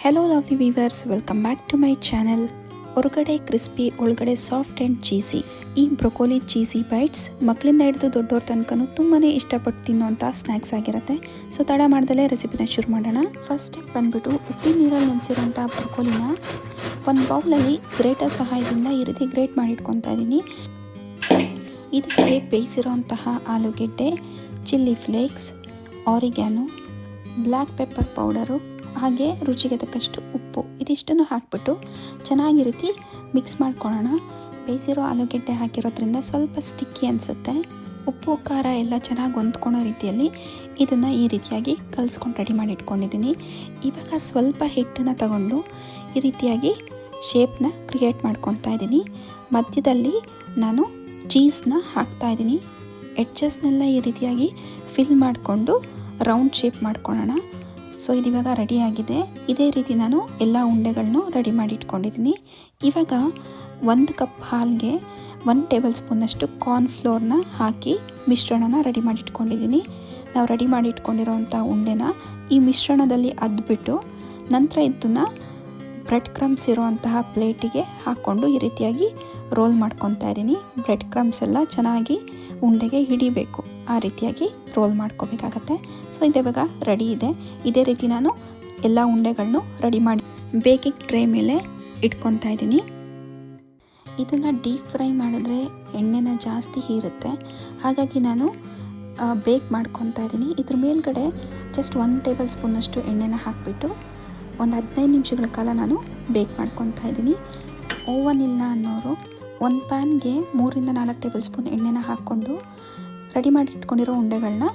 Hello lovely viewers, welcome back to my channel. ಹೊರಗಡೆ crispy, ಒಳಗಡೆ soft and cheesy. ಈ broccoli cheesy bites ಮಕ್ಕಳಿಂದ ಹಿಡಿದು ದೊಡ್ಡವ್ರ ತನಕನೂ ತುಂಬಾ ಇಷ್ಟಪಟ್ಟು ತಿನ್ನೋಂಥ ಸ್ನ್ಯಾಕ್ಸ್ ಆಗಿರುತ್ತೆ. ಸೊ ತಡ ಮಾಡ್ದಲೇ ರೆಸಿಪಿನ ಶುರು ಮಾಡೋಣ. ಫಸ್ಟ್ ಸ್ಟೆಪ್ ಬಂದುಬಿಟ್ಟು ಉಪ್ಪಿನ ನೀರಲ್ಲಿ ನೆನೆಸಿರೋಂಥ ಬ್ರೊಕೋಲಿನ ಒಂದು ಬೌಲಲ್ಲಿ ಗ್ರೇಟರ್ ಸಹಾಯದಿಂದ ಈ ರೀತಿ ಗ್ರೇಟ್ ಮಾಡಿಟ್ಕೊತಾ ಇದ್ದೀನಿ. ಇದಕ್ಕೆ ಬೇಯಿಸಿರೋಂತಹ ಆಲೂಗೆಡ್ಡೆ, chilli flakes, ಆರಿಗ್ಯಾನೋ, black pepper powder, ಹಾಗೆ ರುಚಿಗೆ ತಕ್ಕಷ್ಟು ಉಪ್ಪು, ಇದಿಷ್ಟನ್ನು ಹಾಕಿಬಿಟ್ಟು ಚೆನ್ನಾಗಿ ರೀತಿ ಮಿಕ್ಸ್ ಮಾಡ್ಕೊಳ್ಳೋಣ. ಬೇಯಿಸಿರೋ ಆಲೂಗೆಡ್ಡೆ ಹಾಕಿರೋದ್ರಿಂದ ಸ್ವಲ್ಪ ಸ್ಟಿಕ್ಕಿ ಅನಿಸುತ್ತೆ. ಉಪ್ಪು ಖಾರ ಎಲ್ಲ ಚೆನ್ನಾಗಿ ಹೊಂದ್ಕೊಳ್ಳೋ ರೀತಿಯಲ್ಲಿ ಇದನ್ನು ಈ ರೀತಿಯಾಗಿ ಕಲಿಸ್ಕೊಂಡು ರೆಡಿ ಮಾಡಿ ಇಟ್ಕೊಂಡಿದ್ದೀನಿ. ಇವಾಗ ಸ್ವಲ್ಪ ಹಿಟ್ಟನ್ನು ತಗೊಂಡು ಈ ರೀತಿಯಾಗಿ ಶೇಪ್ನ ಕ್ರಿಯೇಟ್ ಮಾಡ್ಕೊತಾ ಇದ್ದೀನಿ. ಮಧ್ಯದಲ್ಲಿ ನಾನು ಚೀಸ್ನ ಹಾಕ್ತಾಯಿದ್ದೀನಿ. ಎಡ್ಜಸ್ನೆಲ್ಲ ಈ ರೀತಿಯಾಗಿ ಫಿಲ್ ಮಾಡಿಕೊಂಡು ರೌಂಡ್ ಶೇಪ್ ಮಾಡ್ಕೊಳ್ಳೋಣ. ಸೊ ಇದಿವಾಗ ರೆಡಿಯಾಗಿದೆ. ಇದೇ ರೀತಿ ನಾನು ಎಲ್ಲ ಉಂಡೆಗಳನ್ನು ರೆಡಿ ಮಾಡಿ ಇಟ್ಕೊಂಡಿದ್ದೀನಿ. ಇವಾಗ 1 ಕಪ್ ಹಾಲಿಗೆ 1 ಟೇಬಲ್ ಸ್ಪೂನಷ್ಟು ಕಾರ್ನ್ಫ್ಲೋರ್ನ ಹಾಕಿ ಮಿಶ್ರಣನ ರೆಡಿ ಮಾಡಿ ಇಟ್ಕೊಂಡಿದ್ದೀನಿ. ನಾವು ರೆಡಿ ಮಾಡಿ ಇಟ್ಕೊಂಡಿರೋವಂಥ ಉಂಡೆನ ಈ ಮಿಶ್ರಣದಲ್ಲಿ ಅದ್ಬಿಟ್ಟು ನಂತರ ಇದನ್ನು ಬ್ರೆಡ್ ಕ್ರಮ್ಸ್ ಇರೋವಂತಹ ಪ್ಲೇಟಿಗೆ ಹಾಕ್ಕೊಂಡು ಈ ರೀತಿಯಾಗಿ ರೋಲ್ ಮಾಡ್ಕೊತಾ ಇದ್ದೀನಿ. ಬ್ರೆಡ್ ಕ್ರಮ್ಸ್ ಎಲ್ಲ ಚೆನ್ನಾಗಿ ಉಂಡೆಗೆ ಹಿಡಿಬೇಕು, ಆ ರೀತಿಯಾಗಿ ರೋಲ್ ಮಾಡ್ಕೋಬೇಕಾಗತ್ತೆ. ಸೊ ಇವಾಗ ರೆಡಿ ಇದೆ. ಇದೇ ರೀತಿ ನಾನು ಎಲ್ಲ ಉಂಡೆಗಳನ್ನು ರೆಡಿ ಮಾಡಿ ಬೇಕಿಂಗ್ ಟ್ರೇ ಮೇಲೆ ಇಟ್ಕೊತಾ ಇದ್ದೀನಿ. ಇದನ್ನು ಡೀಪ್ ಫ್ರೈ ಮಾಡಿದ್ರೆ ಎಣ್ಣೆನ ಜಾಸ್ತಿ ಹೀರುತ್ತೆ, ಹಾಗಾಗಿ ನಾನು ಬೇಕ್ ಮಾಡ್ಕೊತಾ ಇದ್ದೀನಿ. ಇದ್ರ ಮೇಲ್ಗಡೆ ಜಸ್ಟ್ 1 ಟೇಬಲ್ ಸ್ಪೂನಷ್ಟು ಎಣ್ಣೆನ ಹಾಕಿಬಿಟ್ಟು ಒಂದು 15 ನಿಮಿಷಗಳ ಕಾಲ ನಾನು ಬೇಕ್ ಮಾಡ್ಕೊತಾ ಇದ್ದೀನಿ. ಓವನ್ ಇಲ್ಲ ಅನ್ನೋರು ಒಂದು ಪ್ಯಾನ್ಗೆ 3 ರಿಂದ 4 ಟೇಬಲ್ ಸ್ಪೂನ್ ಎಣ್ಣೆನ ಹಾಕ್ಕೊಂಡು ರೆಡಿ ಮಾಡಿ ಇಟ್ಕೊಂಡಿರೋ ಉಂಡೆಗಳನ್ನ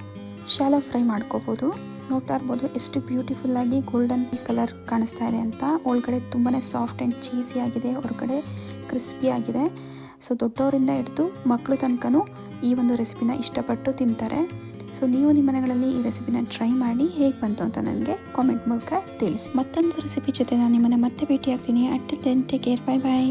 ಶಾಲೋ ಫ್ರೈ ಮಾಡ್ಕೋಬೋದು. ನೋಡ್ತಾ ಇರ್ಬೋದು ಎಷ್ಟು ಬ್ಯೂಟಿಫುಲ್ಲಾಗಿ ಗೋಲ್ಡನ್ ಕಲರ್ ಕಾಣಿಸ್ತಾ ಇದೆ ಅಂತ. ಒಳಗಡೆ ತುಂಬಾ ಸಾಫ್ಟ್ ಆ್ಯಂಡ್ ಚೀಸಿ ಆಗಿದೆ, ಹೊರಗಡೆ ಕ್ರಿಸ್ಪಿ ಆಗಿದೆ. ಸೊ ದೊಡ್ಡವರಿಂದ ಹಿಡಿದು ಮಕ್ಕಳು ತನಕನೂ ಈ ಒಂದು ರೆಸಿಪಿನ ಇಷ್ಟಪಟ್ಟು ತಿಂತಾರೆ. ಸೊ ನೀವು ನಿಮ್ಮ ಮನೆಗಳಲ್ಲಿ ಈ ರೆಸಿಪಿನ ಟ್ರೈ ಮಾಡಿ ಹೇಗೆ ಬಂತು ಅಂತ ನನಗೆ ಕಾಮೆಂಟ್ ಮೂಲಕ ತಿಳಿಸಿ. ಮತ್ತೊಂದು ರೆಸಿಪಿ ಜೊತೆ ನಾನು ನಿಮ್ಮನ್ನು ಮತ್ತೆ ಭೇಟಿ ಆಗ್ತೀನಿ. Until then take care, bye ಬಾಯ್.